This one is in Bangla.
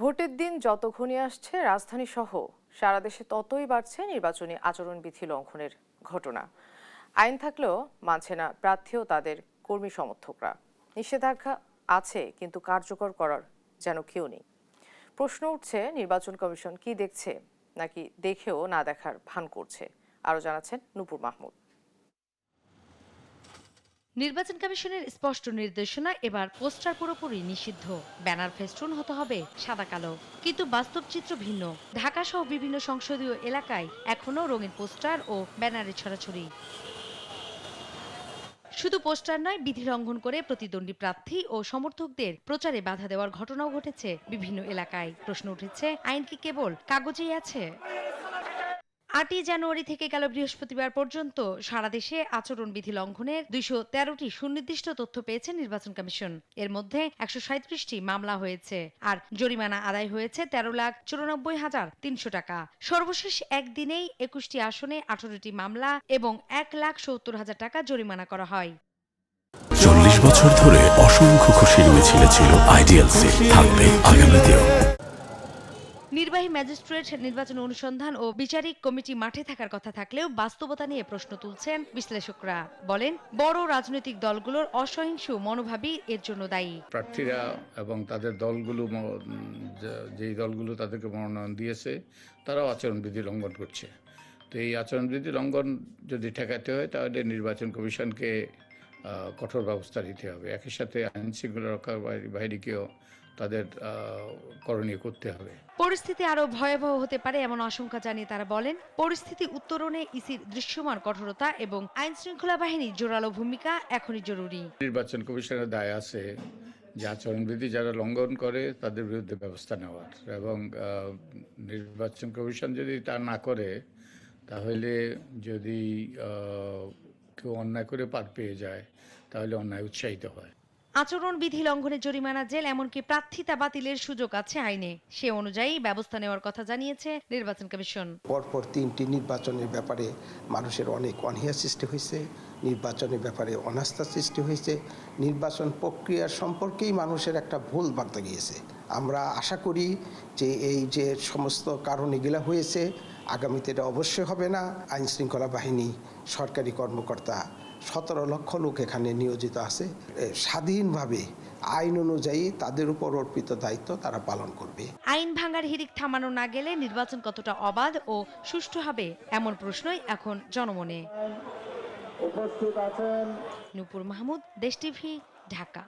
ভোটের দিন যত ঘনিয়ে আসছে রাজধানী সহ সারা দেশে ততই বাড়ছে নির্বাচনী আচরণবিধি লঙ্ঘনের ঘটনা। আইন থাকলেও মানছে না প্রার্থী ও তাদের কর্মী সমর্থকরা। নিষেধাজ্ঞা আছে, কিন্তু কার্যকর করার যেন কেউ নেই। প্রশ্ন উঠছে, নির্বাচন কমিশন কি দেখছে, নাকি দেখেও না দেখার ভান করছে? আরও জানাচ্ছেন নূপুর মাহমুদ। নির্বাচন কমিশনের স্পষ্ট নির্দেশনা, এবার পোস্টার পুরোপুরি নিষিদ্ধ। ব্যানার ফেস্টুন হতে হবে সাদা কালো, কিন্তু বাস্তব চিত্র ভিন্ন। ঢাকা সহ বিভিন্ন সংসদীয় এলাকায় এখনো রঙিন পোস্টার ও ব্যানারের ছড়াছড়ি। শুধু পোস্টার নয়, বিধি লঙ্ঘন করে প্রতিদ্বন্দ্বী প্রার্থী ও সমর্থকদের প্রচারে বাধা দেওয়ার ঘটনাও ঘটেছে বিভিন্ন এলাকায়। প্রশ্ন উঠেছে, আইন কি কেবল কাগজেই আছে? ৮ই জানুয়ারি থেকে গেল বৃহস্পতিবার পর্যন্ত সারা দেশে আচরণবিধি লঙ্ঘনের ২১৩টি সুনির্দিষ্ট তথ্য পেয়েছে নির্বাচন কমিশন। এর মধ্যে ১৩৭টি মামলা হয়েছে, আর জরিমানা আদায় হয়েছে ১৩,৯৪,৩০০ টাকা। সর্বশেষ একদিনেই ২১টি আসনে ১৮টি মামলা এবং ১,৭০,০০০ টাকা জরিমানা করা হয়। ৪০ বছর ধরে অসংখ্য খুশির মিছিলে ছিল আইডিয়ালসে, থাকবে আগামীতেও। নির্বাহী ম্যাজিস্ট্রেট, নির্বাচন অনুসন্ধান ও বিচারিক কমিটি মাঠে থাকার কথা থাকলেও বাস্তবতা নিয়ে প্রশ্ন তুলছেন বিশ্লেষকরা। বলেন, বড় রাজনৈতিক দলগুলোর অসহিংস মনোভাবই এর জন্য দায়ী। প্রার্থীরা এবং তাদের দলগুলো, যেই দলগুলো তাদেরকে মনোনয়ন দিয়েছে, তারাও আচরণবিধি লঙ্ঘন করছে। তো এই আচরণবিধি লঙ্ঘন যদি ঠেকাতে হয়, তাহলে নির্বাচন কমিশনকে কঠোর ব্যবস্থা নিতে হবে। একই সাথে আইন শৃঙ্খলা রক্ষার বাহিনীকেও তাদের করণীয় করতে হবে। পরিস্থিতি আরো ভয়াবহ হতে পারে এমন আশঙ্কা জানিয়ে তারা বলেন, পরিস্থিতি উত্তরণে ইসির দৃশ্যমান কঠোরতা এবং আইন শৃঙ্খলা বাহিনীর জোরালো ভূমিকা এখনই জরুরি। নির্বাচন কমিশনের দায় আছে যে আচরণবিধি যারা লঙ্ঘন করে তাদের বিরুদ্ধে ব্যবস্থা নেওয়ার, এবং নির্বাচন কমিশন যদি তা না করে, তাহলে যদি কেউ অন্যায় করে পার পেয়ে যায়, তাহলে অন্যায় উৎসাহিত হয়। আচরণবিধি লঙ্ঘনের জরিমানা, জেল, এমনকি প্রার্থিতা বাতিলের সুযোগ আছে আইনে। সে অনুযায়ী ব্যবস্থা নেওয়ার কথা জানিয়েছে নির্বাচন কমিশন। পরপর 3টি নির্বাচনের ব্যাপারে মানুষের অনেক অনীহা সৃষ্টি হয়েছে, নির্বাচনের ব্যাপারে অনাস্থা সৃষ্টি হয়েছে, নির্বাচন প্রক্রিয়া সম্পর্কেই মানুষের একটা ভুল বার্তা গিয়েছে। আমরা আশা করি যে এই যে সমস্ত কারণ এগুলা হয়েছে, আগামীতে এটা অবশ্যই হবে না। আইন শৃঙ্খলা বাহিনী, সরকারি কর্মকর্তা 17 লক্ষ লোক এখানে নিয়োজিত আছে। স্বাধীনভাবে আইন অনুযায়ী তাদের উপর অর্পিত দায়িত্ব তারা পালন করবে। আইন ভাঙার হিড়িক থামানো না গেলে নির্বাচন কতটা অবাধ ও সুষ্ঠু হবে, এমন প্রশ্নই এখন জনমনে। নূপুর মাহমুদ, দেশ টিভি, ঢাকা।